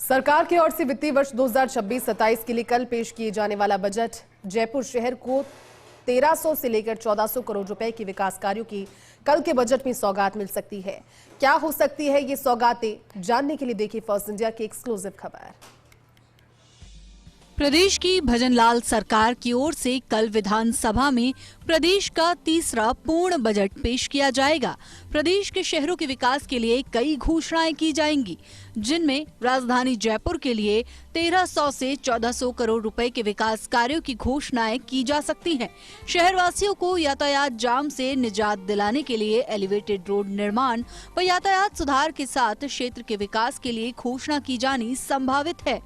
सरकार की ओर से वित्तीय वर्ष 2026-27 के लिए कल पेश किए जाने वाला बजट जयपुर शहर को 1300 से लेकर 1400 करोड़ रुपए के विकास कार्यों की कल के बजट में सौगात मिल सकती है। क्या हो सकती है ये सौगातें, जानने के लिए देखिए फर्स्ट इंडिया की एक्सक्लूसिव खबर। प्रदेश की भजनलाल सरकार की ओर से कल विधानसभा में प्रदेश का तीसरा पूर्ण बजट पेश किया जाएगा। प्रदेश के शहरों के विकास के लिए कई घोषणाएं की जाएंगी, जिनमें राजधानी जयपुर के लिए 1300 से 1400 करोड़ रुपए के विकास कार्यों की घोषणाएं की जा सकती हैं। शहरवासियों को यातायात जाम से निजात दिलाने के लिए एलिवेटेड रोड निर्माण व यातायात सुधार के साथ क्षेत्र के विकास के लिए घोषणा की जानी संभावित है।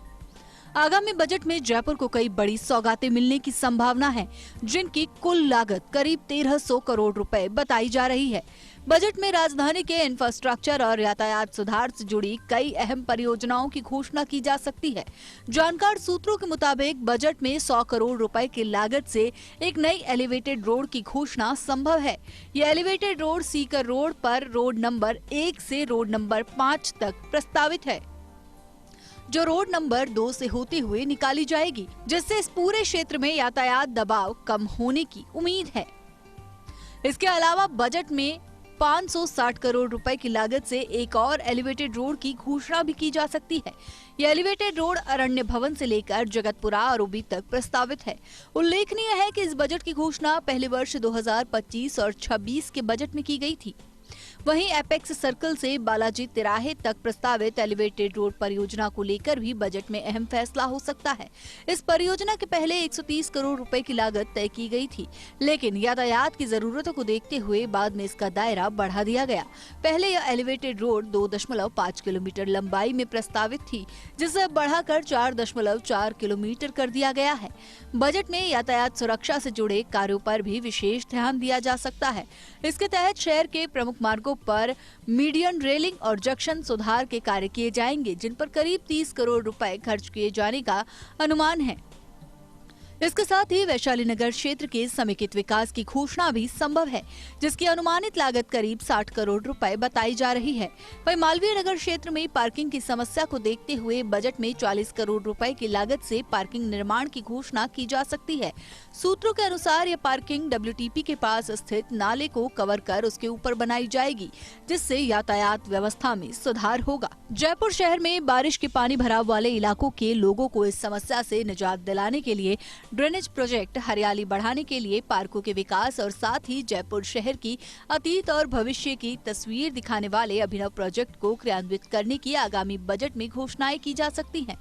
आगामी बजट में जयपुर को कई बड़ी सौगातें मिलने की संभावना है, जिनकी कुल लागत करीब 1300 करोड़ रुपए बताई जा रही है। बजट में राजधानी के इंफ्रास्ट्रक्चर और यातायात सुधार से जुड़ी कई अहम परियोजनाओं की घोषणा की जा सकती है। जानकार सूत्रों के मुताबिक बजट में 100 करोड़ रुपए की लागत से एक नई एलिवेटेड रोड की घोषणा संभव है। ये एलिवेटेड रोड सीकर रोड पर रोड नंबर 1 से रोड नंबर 5 तक प्रस्तावित है, जो रोड नंबर 2 से होते हुए निकाली जाएगी, जिससे इस पूरे क्षेत्र में यातायात दबाव कम होने की उम्मीद है। इसके अलावा बजट में 560 करोड़ रुपए की लागत से एक और एलिवेटेड रोड की घोषणा भी की जा सकती है। यह एलिवेटेड रोड अरण्य भवन से लेकर जगतपुरा आरोबी तक प्रस्तावित है। उल्लेखनीय है कि इस बजट की घोषणा पहले वर्ष 2025 और 26 के बजट में की गई थी। वहीं एपेक्स सर्कल से बालाजी तिराहे तक प्रस्तावित एलिवेटेड रोड परियोजना को लेकर भी बजट में अहम फैसला हो सकता है। इस परियोजना के पहले 130 करोड़ रुपए की लागत तय की गई थी, लेकिन यातायात की जरूरतों को देखते हुए बाद में इसका दायरा बढ़ा दिया गया। पहले यह एलिवेटेड रोड 2.5 किलोमीटर लंबाई में प्रस्तावित थी, जिसे बढ़ाकर 4.4 किलोमीटर कर दिया गया है। बजट में यातायात सुरक्षा से जुड़े कार्यों पर भी विशेष ध्यान दिया जा सकता है। इसके तहत शहर के प्रमुख मार्गों पर मीडियन रेलिंग और जंक्शन सुधार के कार्य किए जाएंगे, जिन पर करीब 30 करोड़ रुपए खर्च किए जाने का अनुमान है। इसके साथ ही वैशाली नगर क्षेत्र के समेकित विकास की घोषणा भी संभव है, जिसकी अनुमानित लागत करीब 60 करोड़ रुपए बताई जा रही है। वहीं मालवीय नगर क्षेत्र में पार्किंग की समस्या को देखते हुए बजट में 40 करोड़ रुपए की लागत से पार्किंग निर्माण की घोषणा की जा सकती है। सूत्रों के अनुसार यह पार्किंग WTP के पास स्थित नाले को कवर कर उसके ऊपर बनाई जाएगी, जिससे यातायात व्यवस्था में सुधार होगा। जयपुर शहर में बारिश के पानी भराव वाले इलाकों के लोगों को इस समस्या से निजात दिलाने के लिए ड्रेनेज प्रोजेक्ट, हरियाली बढ़ाने के लिए पार्कों के विकास और साथ ही जयपुर शहर की अतीत और भविष्य की तस्वीर दिखाने वाले अभिनव प्रोजेक्ट को क्रियान्वित करने की आगामी बजट में घोषणाएं की जा सकती हैं।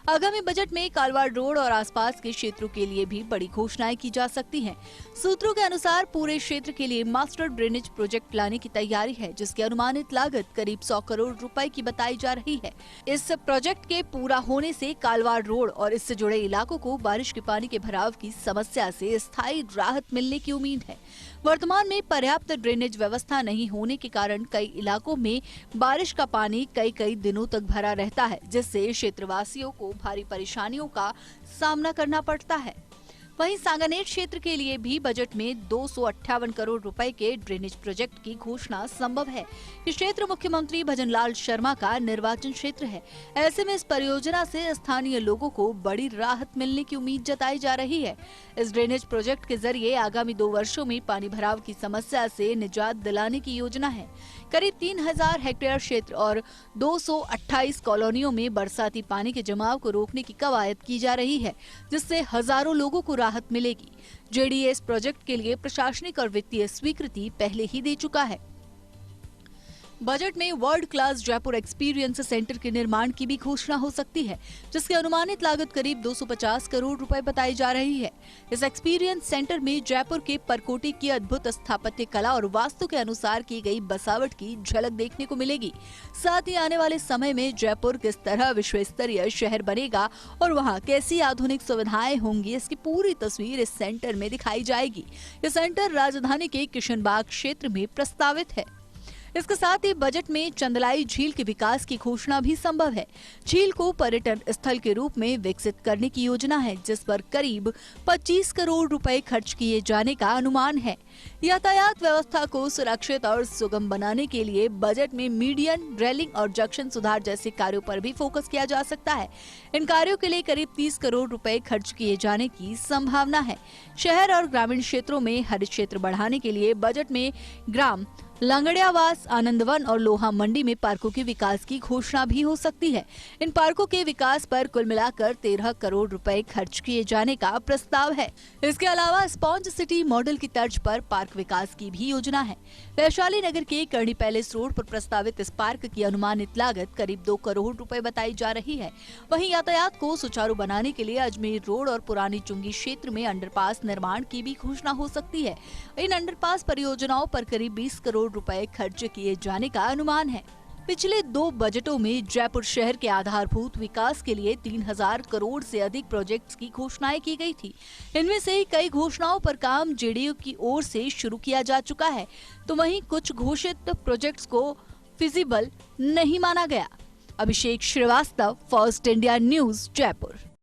आगामी बजट में कालवाड़ रोड और आसपास के क्षेत्रों के लिए भी बड़ी घोषणाएं की जा सकती हैं। सूत्रों के अनुसार पूरे क्षेत्र के लिए मास्टर ड्रेनेज प्रोजेक्ट लाने की तैयारी है, जिसकी अनुमानित लागत करीब 100 करोड़ रुपए की बताई जा रही है। इस प्रोजेक्ट के पूरा होने से कालवाड़ रोड और इससे जुड़े इलाकों को बारिश के पानी के भराव की समस्या से स्थायी राहत मिलने की उम्मीद है। वर्तमान में पर्याप्त ड्रेनेज व्यवस्था नहीं होने के कारण कई इलाकों में बारिश का पानी कई दिनों तक भरा रहता है, जिससे क्षेत्रवासियों को भारी परेशानियों का सामना करना पड़ता है। वहीं सांगानेर क्षेत्र के लिए भी बजट में 258 करोड़ रुपए के ड्रेनेज प्रोजेक्ट की घोषणा संभव है। ये क्षेत्र मुख्यमंत्री भजनलाल शर्मा का निर्वाचन क्षेत्र है। ऐसे में इस परियोजना से स्थानीय लोगों को बड़ी राहत मिलने की उम्मीद जताई जा रही है। इस ड्रेनेज प्रोजेक्ट के जरिए आगामी 2 वर्षों में पानी भराव की समस्या से निजात दिलाने की योजना है। करीब 3000 हेक्टेयर क्षेत्र और 228 कॉलोनियों में बरसाती पानी के जमाव को रोकने की कवायद की जा रही है, जिससे हजारों लोगों को राहत मिलेगी। JDA इस प्रोजेक्ट के लिए प्रशासनिक और वित्तीय स्वीकृति पहले ही दे चुका है। बजट में world class Jaipur experience centre के निर्माण की भी घोषणा हो सकती है, जिसकी अनुमानित लागत करीब 250 करोड़ रुपए बताई जा रही है। इस एक्सपीरियंस सेंटर में जयपुर के परकोटे की अद्भुत स्थापत्य कला और वास्तु के अनुसार की गई बसावट की झलक देखने को मिलेगी। साथ ही आने वाले समय में जयपुर किस तरह विश्व स्तरीय शहर बनेगा और वहाँ कैसी आधुनिक सुविधाएं होंगी, इसकी पूरी तस्वीर इस सेंटर में दिखाई जाएगी। यह सेंटर राजधानी के किशनबाग क्षेत्र में प्रस्तावित है। इसके साथ ही बजट में चंदलाई झील के विकास की घोषणा भी संभव है। झील को पर्यटन स्थल के रूप में विकसित करने की योजना है, जिस पर करीब 25 करोड़ रुपए खर्च किए जाने का अनुमान है। यातायात व्यवस्था को सुरक्षित और सुगम बनाने के लिए बजट में मीडियन, रेलिंग और जंक्शन सुधार जैसे कार्यों पर भी फोकस किया जा सकता है। इन कार्यों के लिए करीब 30 करोड़ रुपए खर्च किए जाने की संभावना है। शहर और ग्रामीण क्षेत्रों में हरित क्षेत्र बढ़ाने के लिए बजट में ग्राम लांगड़ियावास, आनंदवन और लोहा मंडी में पार्कों के विकास की घोषणा भी हो सकती है। इन पार्कों के विकास पर कुल मिलाकर 13 करोड़ रुपए खर्च किए जाने का प्रस्ताव है। इसके अलावा स्पॉन्ज सिटी मॉडल की तर्ज पर पार्क विकास की भी योजना है। वैशाली नगर के करणी पैलेस रोड पर प्रस्तावित इस पार्क की अनुमानित लागत करीब 2 करोड़ रुपए बताई जा रही है। वहीं यातायात को सुचारू बनाने के लिए अजमेर रोड और पुरानी चुंगी क्षेत्र में अंडरपास निर्माण की भी घोषणा हो सकती है। इन अंडरपास परियोजनाओं पर करीब 20 करोड़ रुपए खर्च किए जाने का अनुमान है। पिछले 2 बजटों में जयपुर शहर के आधारभूत विकास के लिए 3000 करोड़ से अधिक प्रोजेक्ट्स की घोषणाएं की गई थी। इनमें से कई घोषणाओं पर काम जेडीयू की ओर से शुरू किया जा चुका है, तो वहीं कुछ घोषित प्रोजेक्ट्स को फिजिबल नहीं माना गया। Abhishek Srivastava, first India news, Jaipur.